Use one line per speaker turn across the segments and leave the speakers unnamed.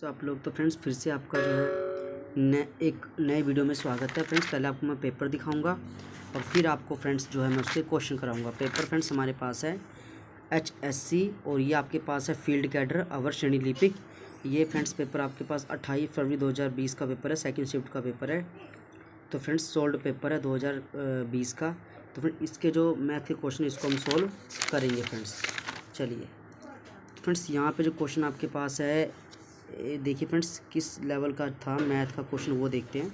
तो आप लोग तो फ्रेंड्स फिर से आपका जो है एक नए वीडियो में स्वागत है। फ्रेंड्स पहले आपको मैं पेपर दिखाऊंगा और फिर आपको फ्रेंड्स जो है मैं उससे क्वेश्चन कराऊंगा। पेपर फ्रेंड्स हमारे पास है HSC और ये आपके पास है फील्ड कैडर अवर श्रेणी लिपिक। ये फ्रेंड्स पेपर आपके पास 28 फरवरी 2020 का पेपर है, सेकंड शिफ्ट का पेपर है। तो फ्रेंड्स सोल्ड पेपर है 2020 का। तो फ्रेंड्स इसके जो मैथ के क्वेश्चन इसको हम सोल्व करेंगे फ्रेंड्स। चलिए फ्रेंड्स यहाँ पे जो क्वेश्चन आपके पास है देखिए फ्रेंड्स किस लेवल का था मैथ का क्वेश्चन वो देखते हैं।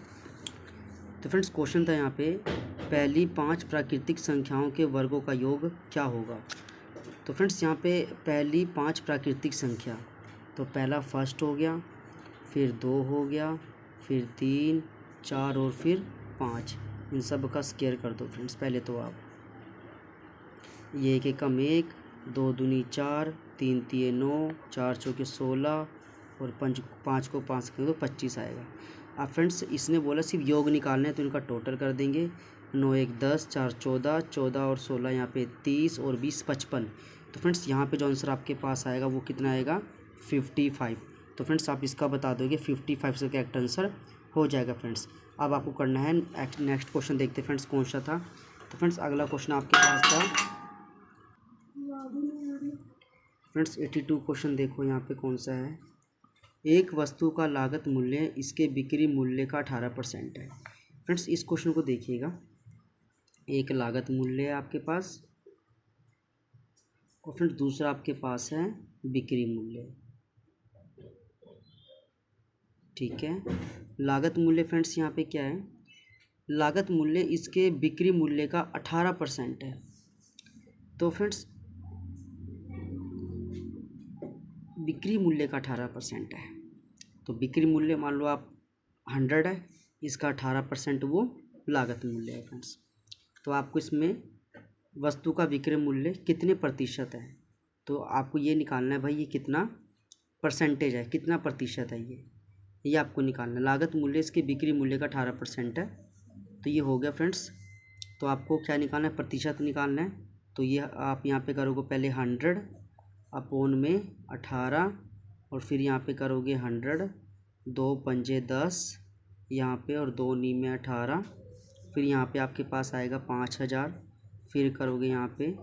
तो फ्रेंड्स क्वेश्चन था यहाँ पे पहली 5 प्राकृतिक संख्याओं के वर्गों का योग क्या होगा। तो फ्रेंड्स यहाँ पे पहली 5 प्राकृतिक संख्या, तो पहला फर्स्ट हो गया, फिर 2 हो गया, फिर 3, 4 और फिर 5। इन सब का स्क्वायर कर दो फ्रेंड्स। पहले तो आप ये एक एकम 1, 2 दूनी 4, 3 तिये 9, 4 चौके 16 और 5 को 5 करें तो 25 आएगा। अब फ्रेंड्स इसने बोला सिर्फ योग निकालना है तो इनका टोटल कर देंगे। 9 1 10, 4 14, 14 और 16 यहाँ पे 30 और 20 55। तो फ्रेंड्स यहाँ पे जो आंसर आपके पास आएगा वो कितना आएगा 55। तो फ्रेंड्स आप इसका बता दोगे 55 से करेक्ट आंसर हो जाएगा फ्रेंड्स। अब आपको करना है नेक्स्ट क्वेश्चन। देखते फ्रेंड्स कौन सा था। तो फ्रेंड्स अगला क्वेश्चन आपके पास था फ्रेंड्स 82 क्वेश्चन। देखो यहाँ पे कौन सा है। एक वस्तु का लागत मूल्य इसके बिक्री मूल्य का 18% है। फ्रेंड्स इस क्वेश्चन को देखिएगा। एक लागत मूल्य है आपके पास और फ्रेंड्स दूसरा आपके पास है बिक्री मूल्य। ठीक है, लागत मूल्य फ्रेंड्स यहाँ पे क्या है, लागत मूल्य इसके बिक्री मूल्य का 18% है। तो फ्रेंड्स बिक्री मूल्य का 18% है, तो बिक्री मूल्य मान लो आप 100 है, इसका 18% वो लागत मूल्य है फ्रेंड्स। तो आपको इसमें वस्तु का विक्रय मूल्य कितने प्रतिशत है, तो आपको ये निकालना है भाई ये कितना परसेंटेज है, कितना प्रतिशत है ये आपको निकालना है। लागत मूल्य इसके बिक्री मूल्य का 18% है, तो ये हो गया फ्रेंड्स। तो आपको क्या निकालना है, प्रतिशत निकालना है। तो ये आप यहाँ पे करोगे पहले 100 अपॉन में 18 और फिर यहाँ पे करोगे 100, 2 पंजे 10 यहाँ पे और 2 नी में 18, फिर यहाँ पे आपके पास आएगा 5000, फिर करोगे यहाँ पे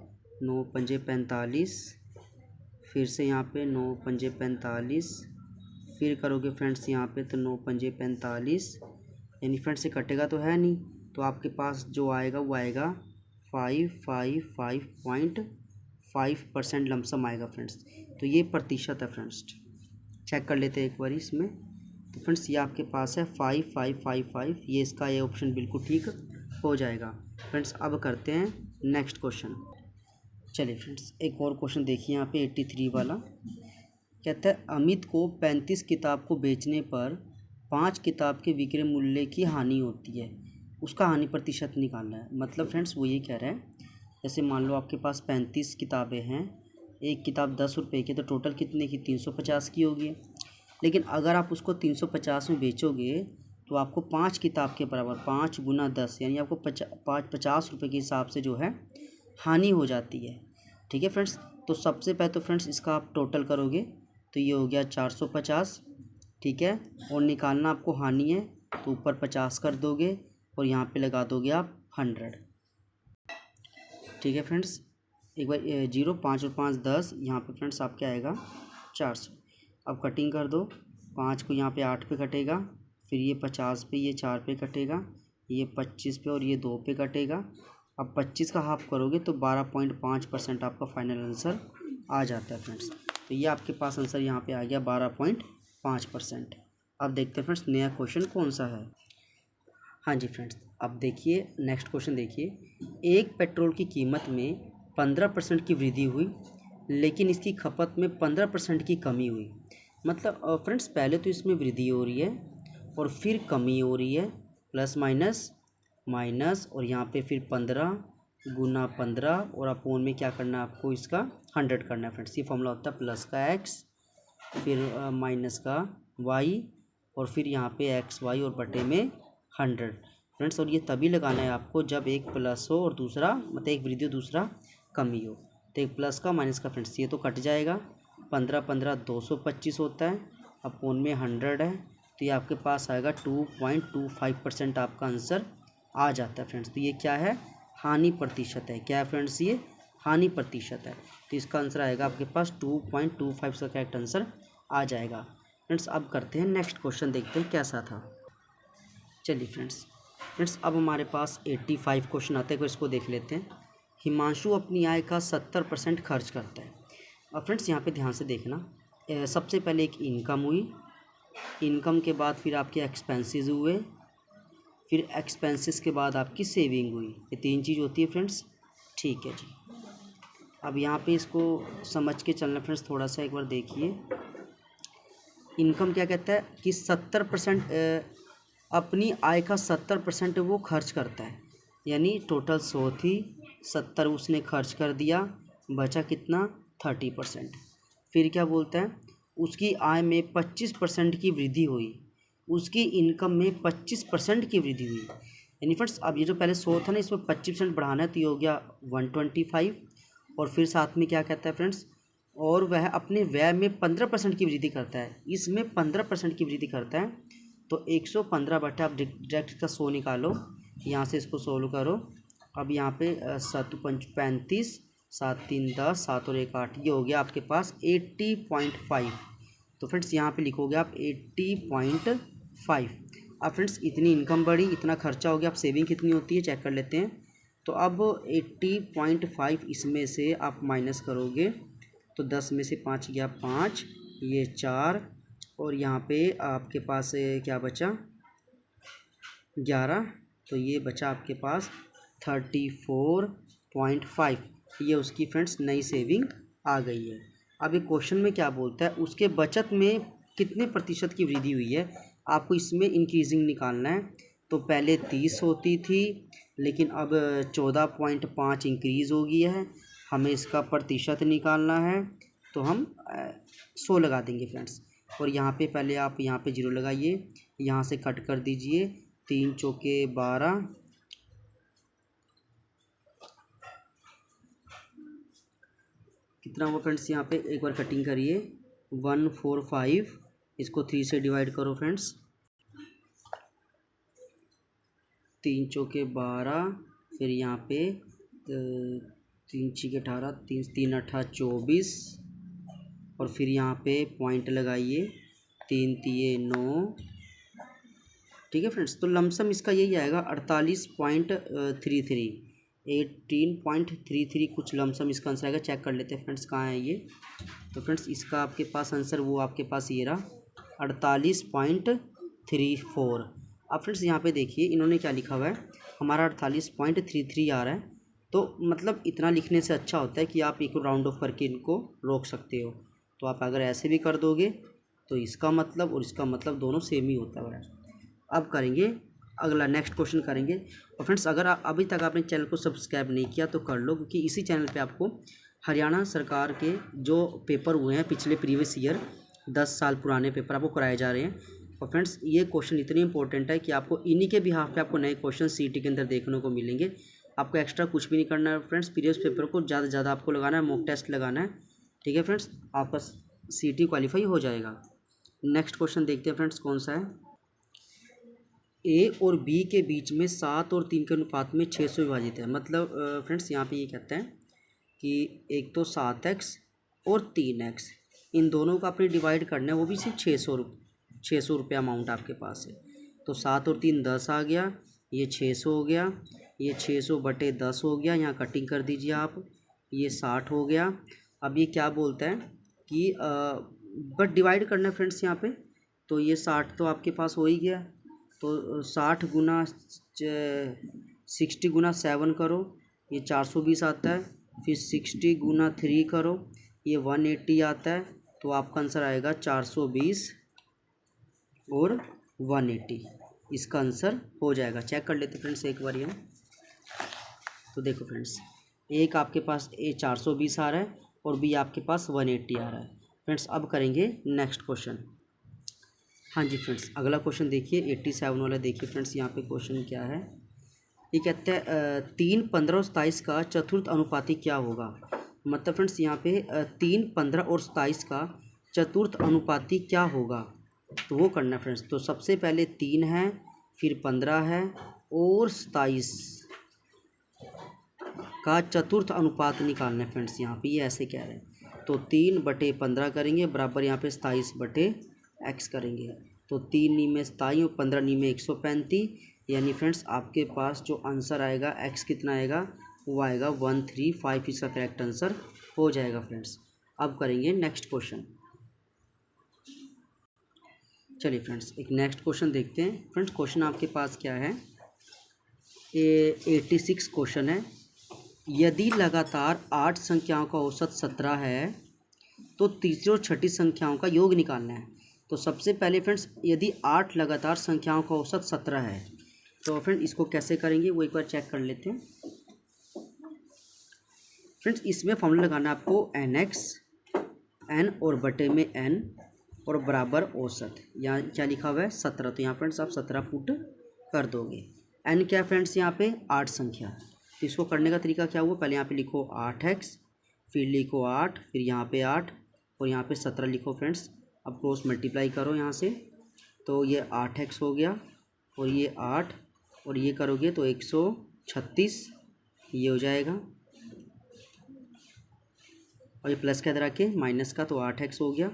9 पंजे 45, फिर से यहाँ पे 9 पंजे 45, फिर करोगे फ्रेंड्स यहाँ पे तो 9 पंजे 45, यानी फ्रेंड्स से कटेगा तो है नहीं, तो आपके पास जो आएगा वो आएगा 555.5% लमसम आएगा फ्रेंड्स। तो ये प्रतिशत है फ्रेंड्स। चेक कर लेते हैं एक बार इसमें। तो फ्रेंड्स ये आपके पास है 5555, ये इसका ये ऑप्शन बिल्कुल ठीक हो जाएगा फ्रेंड्स। अब करते हैं नेक्स्ट क्वेश्चन। चलिए फ्रेंड्स एक और क्वेश्चन देखिए यहाँ पे 83 वाला। कहता है अमित को 35 किताब को बेचने पर 5 किताब के विक्रय मूल्य की हानि होती है, उसका हानि प्रतिशत निकालना है। मतलब फ्रेंड्स वो ये कह रहा है, जैसे मान लो आपके पास 35 किताबें हैं, एक किताब 10 रुपये की, तो टोटल कितने की 350 की होगी। लेकिन अगर आप उसको 350 में बेचोगे तो आपको 5 किताब के बराबर 5 गुना 10 यानी आपको 50 रुपये के हिसाब से जो है हानि हो जाती है। ठीक है फ्रेंड्स, तो सबसे पहले तो फ्रेंड्स इसका आप टोटल करोगे तो ये हो गया 450। ठीक है, और निकालना आपको हानि है तो ऊपर 50 कर दोगे और यहाँ पे लगा दोगे आप 100। ठीक है फ्रेंड्स, एक बार 0 5 और 5 10, यहाँ पे फ्रेंड्स आपके आएगा 400। अब कटिंग कर दो, 5 को यहाँ पे 8 पे कटेगा, फिर ये 50 पे, ये 4 पे कटेगा, ये 25 पे और ये 2 पे कटेगा। अब 25 का हाफ करोगे तो 12.5% आपका फाइनल आंसर आ जाता है फ्रेंड्स। तो ये आपके पास आंसर यहाँ पे आ गया 12.5%। अब देखते हैं फ्रेंड्स नया क्वेश्चन कौन सा है। हाँ जी फ्रेंड्स, अब देखिए नेक्स्ट क्वेश्चन देखिए। एक पेट्रोल की कीमत में 15% की वृद्धि हुई लेकिन इसकी खपत में 15% की कमी हुई। मतलब फ्रेंड्स पहले तो इसमें वृद्धि हो रही है और फिर कमी हो रही है, प्लस माइनस माइनस, और यहाँ पे फिर 15 गुना 15 और अपोन में क्या करना है आपको इसका 100 करना है फ्रेंड्स। ये फॉर्मूला होता है प्लस का x फिर माइनस का y और फिर यहाँ पे xy और बटे में 100 फ्रेंड्स। और ये तभी लगाना है आपको जब एक प्लस हो और दूसरा मतलब एक वृद्धि हो दूसरा कमी हो। तो एक प्लस का माइनस का फ्रेंड्स ये तो कट जाएगा, 15 15 225 होता है, अपॉन में 100 है, तो ये आपके पास आएगा 2.25% आपका आंसर आ जाता है फ्रेंड्स। तो ये क्या है, हानि प्रतिशत है। क्या है फ्रेंड्स, ये हानि प्रतिशत है। तो इसका आंसर आएगा आपके पास 2.25 का करेक्ट आंसर आ जाएगा फ्रेंड्स। अब करते हैं नेक्स्ट क्वेश्चन, देखते हैं कैसा था। चलिए फ्रेंड्स अब हमारे पास 85 क्वेश्चन आते हैं, तो इसको देख लेते हैं। हिमांशु अपनी आय का 70% खर्च करता है। अब फ्रेंड्स यहाँ पे ध्यान से देखना, सबसे पहले एक इनकम हुई, इनकम के बाद फिर आपके एक्सपेंसेस हुए, फिर एक्सपेंसेस के बाद आपकी सेविंग हुई। ये 3 चीज़ होती है फ्रेंड्स। ठीक है जी। अब यहाँ पे इसको समझ के चलना फ्रेंड्स, थोड़ा सा एक बार देखिए। इनकम क्या कहता है कि 70% अपनी आय का 70% वो खर्च करता है, यानी टोटल 100 थी, 70 उसने खर्च कर दिया, बचा कितना 30%। फिर क्या बोलता है, उसकी आय में 25% की वृद्धि हुई, उसकी इनकम में 25% की वृद्धि हुई। यानी फ्रेंड्स अब ये जो पहले 100 था ना, इसमें 25% बढ़ाना है, तो ये हो गया 125। और फिर साथ में क्या कहता है फ्रेंड्स, और वह अपने व्यय में 15% की वृद्धि करता है, इसमें 15% की वृद्धि करता है। तो 115 बटा, आप डायरेक्ट इसका 100 निकालो, यहाँ से इसको सोल्व करो। अब यहाँ पे 7 5 35, 7 3 10, 7 और 1 8, ये हो गया आपके पास 80.5। तो फ्रेंड्स यहाँ पे लिखोगे आप 80.5। अब फ्रेंड्स इतनी इनकम बढ़ी, इतना खर्चा हो गया, अब सेविंग कितनी होती है चेक कर लेते हैं। तो अब 80.5 इसमें से आप माइनस करोगे, तो 10 में से 5 गया 5, ये 4, और यहाँ पे आपके पास क्या बचा 11, तो ये बचा आपके पास 34.5। ये उसकी फ्रेंड्स नई सेविंग आ गई है। अब ये क्वेश्चन में क्या बोलता है, उसके बचत में कितने प्रतिशत की वृद्धि हुई है, आपको इसमें इंक्रीजिंग निकालना है। तो पहले 30 होती थी, लेकिन अब 14.5 इंक्रीज़ हो गया है, हमें इसका प्रतिशत निकालना है। तो हम 100 लगा देंगे फ्रेंड्स। और यहाँ पे पहले आप यहाँ पे 0 लगाइए, यहाँ से कट कर दीजिए, 3 चौके 12, कितना हुआ फ्रेंड्स, यहाँ पे एक बार कटिंग करिए, 145, इसको 3 से डिवाइड करो फ्रेंड्स, 3 चौके 12, फिर यहाँ पे 3 छीके 18, 3 8 24, और फिर यहाँ पे पॉइंट लगाइए, 3 तिये 9। ठीक है फ्रेंड्स, तो लमसम इसका यही आएगा 48.33, 18.33 कुछ लमसम इसका आंसर आएगा। चेक कर लेते हैं फ्रेंड्स कहाँ है ये। तो फ्रेंड्स इसका आपके पास आंसर वो आपके पास ये रहा 48.34। अब फ्रेंड्स यहाँ पे देखिए इन्होंने क्या लिखा हुआ है, हमारा 48.33 आ रहा है। तो मतलब इतना लिखने से अच्छा होता है कि आप एक राउंड ऑफ करके इनको रोक सकते हो। तो आप अगर ऐसे भी कर दोगे तो इसका मतलब और इसका मतलब दोनों सेम ही होता है। अब करेंगे अगला नेक्स्ट क्वेश्चन करेंगे। और फ्रेंड्स अगर आप अभी तक आपने चैनल को सब्सक्राइब नहीं किया तो कर लो, क्योंकि इसी चैनल पे आपको हरियाणा सरकार के जो पेपर हुए हैं पिछले प्रीवियस ईयर 10 साल पुराने पेपर आपको कराए जा रहे हैं। और फ्रेंड्स ये क्वेश्चन इतने इंपॉर्टेंट है कि आपको इन्हीं के बिहाफ पे आपको नए क्वेश्चन सीटी के अंदर देखने को मिलेंगे। आपको एक्स्ट्रा कुछ भी नहीं करना है फ्रेंड्स, प्रीवियस पेपर को ज़्यादा से ज़्यादा आपको लगाना है, मॉक टेस्ट लगाना है। ठीक है फ्रेंड्स, आपका सीटी क्वालिफाई हो जाएगा। नेक्स्ट क्वेश्चन देखते हैं फ्रेंड्स कौन सा है। ए और बी के बीच में 7 और 3 के अनुपात में 600 विभाजित है। मतलब फ्रेंड्स यहाँ पे ये कहते हैं कि एक तो 7x और 3x, इन दोनों का अपने डिवाइड करना है, वो भी सिर्फ 600 रुपये अमाउंट आपके पास है। तो 7 और 3 10 आ गया, ये 600 हो गया, ये 600 बटे 10 हो गया, यहाँ कटिंग कर दीजिए आप, ये 60 हो गया। अब ये क्या बोलता है कि बट डिवाइड करना है फ्रेंड्स यहाँ पे, तो ये 60 तो आपके पास हो ही गया। तो 60 गुना 60 गुना 7 करो, ये 420 आता है। फिर 60 गुना 3 करो, ये 180 आता है। तो आपका आंसर आएगा 420 और 180, इसका आंसर हो जाएगा। चेक कर लेते फ्रेंड्स एक बार ये। तो देखो फ्रेंड्स, एक आपके पास ए 420 आ रहा है और बी आपके पास 180 आ रहा है। फ्रेंड्स अब करेंगे नेक्स्ट क्वेश्चन। हाँ जी फ्रेंड्स, अगला क्वेश्चन देखिए 87 वाला। देखिए फ्रेंड्स यहाँ पे क्वेश्चन क्या है, ये कहता है 3, 15 और 27 का चतुर्थ अनुपाती क्या होगा। मतलब फ्रेंड्स यहाँ पे 3, 15 और 27 का चतुर्थ अनुपाती क्या होगा। तो वो करना है फ्रेंड्स। तो सबसे पहले 3 है, फिर 15 है और 27 का चतुर्थ अनुपात निकालना है फ्रेंड्स। यहाँ पे ये ऐसे कह रहे हैं, तो 3/15 करेंगे बराबर यहाँ पे 27/x करेंगे। तो 3 नी में 27 और 15 नी में 135, यानी फ्रेंड्स आपके पास जो आंसर आएगा x कितना आएगा, वो आएगा 135। इसका करेक्ट आंसर हो जाएगा फ्रेंड्स। अब करेंगे नेक्स्ट क्वेश्चन। चलिए फ्रेंड्स एक नेक्स्ट क्वेश्चन देखते हैं। फ्रेंड्स क्वेश्चन आपके पास क्या है, 86 क्वेश्चन है। यदि लगातार 8 संख्याओं का औसत 17 है तो तीसरी और छठी संख्याओं का योग निकालना है। तो सबसे पहले फ्रेंड्स यदि 8 लगातार संख्याओं का औसत 17 है तो फ्रेंड इसको कैसे करेंगे वो एक बार चेक कर लेते हैं। फ्रेंड्स इसमें फॉर्मूला लगाना है आपको nx, n और बटे में n और बराबर औसत। यहाँ क्या लिखा हुआ है 17, तो यहाँ फ्रेंड्स आप 17 पुट कर दोगे। n क्या है फ्रेंड्स यहाँ पे 8 संख्या। तो इसको करने का तरीका क्या हुआ, पहले यहाँ पे लिखो 8x, फिर लिखो 8, फिर यहाँ पे 8 और यहाँ पे 17 लिखो फ्रेंड्स। अब क्रॉस मल्टीप्लाई करो यहाँ से, तो ये 8x हो गया और ये 8 और ये करोगे तो 136 ये हो जाएगा, और ये प्लस के अंदर रखे माइनस का, तो 8x हो गया।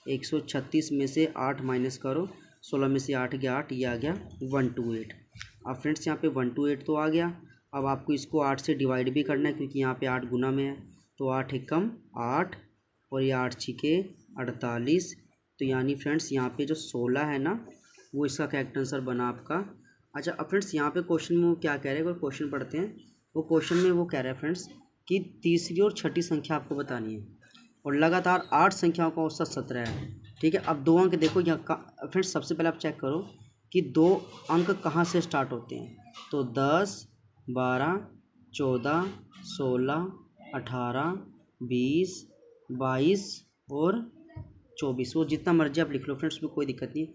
136 में से 8 माइनस करो, 16 में से 8 गया 8, ये आ गया 128। अब फ्रेंड्स यहाँ पे 128 तो आ गया। अब आपको इसको 8 से डिवाइड भी करना है क्योंकि यहाँ पे 8 गुना में है, तो 8 एकम 8 और ये 8 छिके 48। तो यानी फ्रेंड्स यहाँ पे जो 16 है ना वो इसका करेक्ट आंसर बना आपका। अच्छा अब फ्रेंड्स यहाँ पे क्वेश्चन में वो क्या कह रहे हैं, अगर क्वेश्चन पढ़ते हैं वो क्वेश्चन में वो कह रहा है फ्रेंड्स कि तीसरी और छठी संख्या आपको बतानी है और लगातार 8 संख्याओं का औसत 17 है। ठीक है, अब 2 अंक देखो यहाँ फ्रेंड्स सबसे पहले आप चेक करो कि 2 अंक कहाँ से स्टार्ट होते हैं। तो 10, 12, 14, 16, 18, 20, 22 और 24, वो जितना मर्जी आप लिख लो फ्रेंड्स, में कोई दिक्कत नहीं।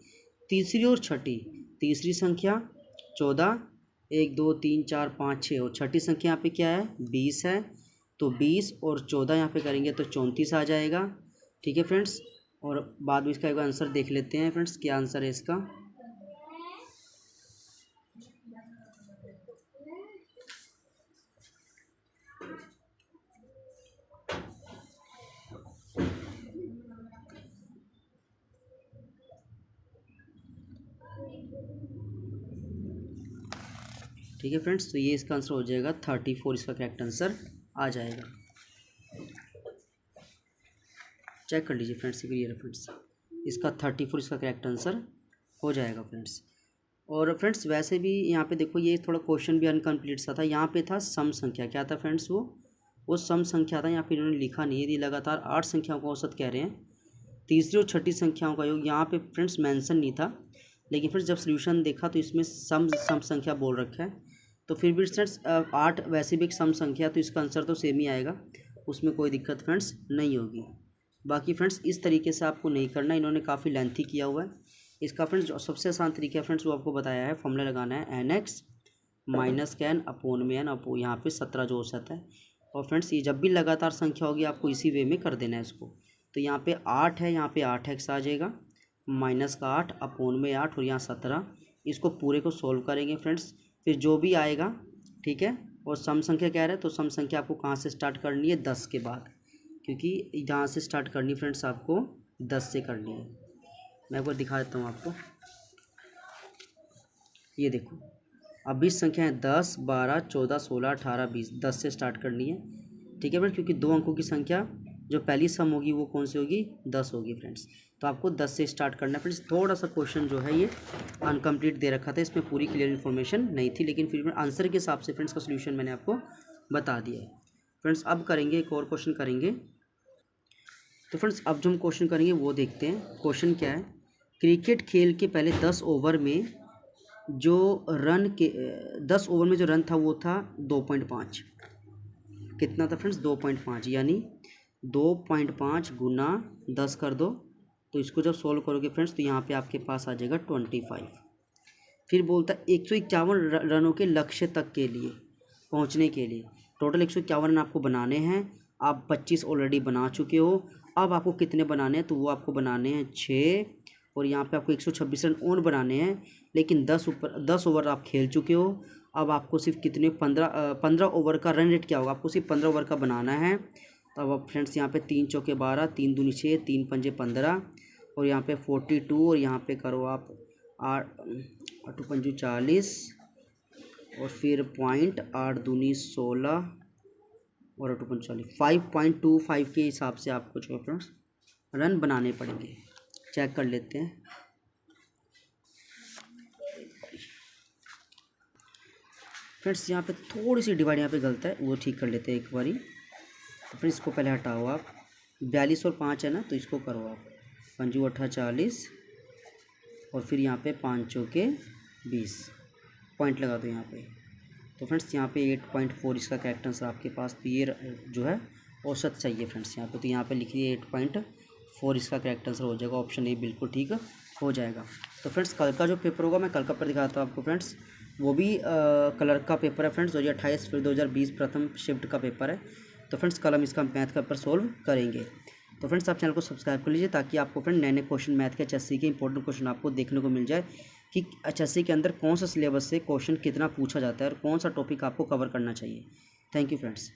तीसरी और छठी, तीसरी संख्या 14, 1 2 3 4 5 6 और छठी संख्या यहाँ पे क्या है 20 है, तो 20 और 14 यहाँ पे करेंगे तो 34 आ जाएगा। ठीक है फ्रेंड्स, और बाद में इसका एक आंसर देख लेते हैं फ्रेंड्स, क्या आंसर है इसका। ठीक है फ्रेंड्स, तो ये इसका आंसर हो जाएगा 34, इसका करेक्ट आंसर आ जाएगा। चेक कर लीजिए फ्रेंड्स, क्लियर है फ्रेंड्स, इसका 34 इसका करेक्ट आंसर हो जाएगा फ्रेंड्स। और फ्रेंड्स वैसे भी यहाँ पे देखो ये थोड़ा क्वेश्चन भी अनकम्प्लीट सा था, यहाँ पे था सम संख्या, क्या था फ्रेंड्स वो सम संख्या था। यहाँ पे इन्होंने लिखा नहीं है, लगातार 8 संख्याओं का औसत कह रहे हैं, तीसरी और छठी संख्याओं का योग यहाँ पे फ्रेंड्स मेंशन नहीं था, लेकिन फिर जब सोल्यूशन देखा तो इसमें सम संख्या बोल रखा है। तो फिर भी फ्रेंड्स 8 वैसे भी एक सम संख्या, तो इसका आंसर तो सेम ही आएगा, उसमें कोई दिक्कत फ्रेंड्स नहीं होगी। बाकी फ्रेंड्स इस तरीके से आपको नहीं करना, इन्होंने काफ़ी लेंथी किया हुआ है। इसका फ्रेंड्स जो सबसे आसान तरीका है फ्रेंड्स वो आपको बताया है, फॉर्मूला लगाना है nx माइनस का n अपोन में n, अपो यहाँ पे 17 जो औसत है। और फ्रेंड्स ये जब भी लगातार संख्या होगी आपको इसी वे में कर देना है इसको। तो यहाँ पे 8 है, यहाँ पे 8x आ जाएगा, माइनस का 8 अपोन में 8 और यहाँ 17, इसको पूरे को सोल्व करेंगे फ्रेंड्स, फिर जो भी आएगा। ठीक है, और सम संख्या कह रहा है तो सम संख्या आपको कहाँ से स्टार्ट करनी है 10 के बाद, क्योंकि यहाँ से स्टार्ट करनी फ्रेंड्स आपको 10 से करनी है। मैं एक बार दिखा देता हूँ आपको, ये देखो अब 20 संख्या है 10, 12, 14, 16, 18, 20, 10 से स्टार्ट करनी है। ठीक है फ्रेंड्स, क्योंकि 2 अंकों की संख्या जो पहली सम होगी वो कौन सी होगी 10 होगी फ्रेंड्स, तो आपको 10 से स्टार्ट करना है फ्रेंड्स। थोड़ा सा क्वेश्चन जो है ये अनकम्प्लीट दे रखा था, इसमें पूरी क्लियर इन्फॉर्मेशन नहीं थी, लेकिन फिर आंसर के हिसाब से फ्रेंड्स का सोल्यूशन मैंने आपको बता दिया है फ्रेंड्स। अब करेंगे एक और क्वेश्चन करेंगे। तो फ्रेंड्स अब जो हम क्वेश्चन करेंगे वो देखते हैं। क्वेश्चन क्या है, क्रिकेट खेल के पहले 10 ओवर में जो रन था वो था 2.5, कितना था फ्रेंड्स 2.5, यानी 2.5 गुना 10 कर दो, तो इसको जब सॉल्व करोगे फ्रेंड्स तो यहाँ पे आपके पास आ जाएगा 25। फिर बोलता है 151 रनों के लक्ष्य तक के लिए पहुँचने के लिए टोटल 151 रन आपको बनाने हैं, आप 25 ऑलरेडी बना चुके हो, अब आपको कितने बनाने हैं, तो वो आपको बनाने हैं 6 और यहाँ पे आपको 126 रन और बनाने हैं, लेकिन 10 ओवर आप खेल चुके हो। अब आपको सिर्फ कितने 15 ओवर का रन रेट क्या होगा, आपको सिर्फ 15 ओवर का बनाना है। तो अब फ्रेंड्स यहाँ पे 3 चौके 12, 3 दूनी 6, 3 पंजे 15 और यहाँ पे 42 और यहाँ पे करो आप 8 पंजे 40 और फिर पॉइंट 8 दूनी 16 और 8 पंजे 40, 5.25 के हिसाब से आपको जो है फ्रेंड्स रन बनाने पड़ेंगे। चेक कर लेते हैं। फ्रेंड्स यहाँ पे थोड़ी सी डिवाइड यहाँ पे गलत है, वो ठीक कर लेते हैं एक बारी। तो फिर इसको पहले हटाओ आप, 42 और 5 है ना, तो इसको करो आप 5 8 40 और फिर यहाँ पे 5 चौके 20 पॉइंट लगा दो यहाँ पे। तो फ्रेंड्स यहाँ पे 8.4 इसका करेक्ट आंसर आपके पास। तो ये जो है औसत चाहिए फ्रेंड्स यहाँ पे। तो यहाँ पे लिखिए 8.4 इसका करेक्ट आंसर हो जाएगा, ऑप्शन ए बिल्कुल ठीक हो जाएगा। तो फ्रेंड्स कल का जो पेपर होगा मैं कल का पेपर दिखाता हूँ आपको फ्रेंड्स, वो भी कलर का पेपर है फ्रेंड्स, 2028 फिर 2020 प्रथम शिफ्ट का पेपर है। तो फ्रेंड्स कल हम इसका मैथ का पेपर सोल्व करेंगे। तो फ्रेंड्स आप चैनल को सब्सक्राइब कर लीजिए ताकि आपको फ्रेंड नए नए क्वेश्चन मैथ के HSC के इंपॉर्टेंट क्वेश्चन आपको देखने को मिल जाए कि HSC के अंदर कौन सा सिलेबस से क्वेश्चन कितना पूछा जाता है और कौन सा टॉपिक आपको कवर करना चाहिए। Thank you friends.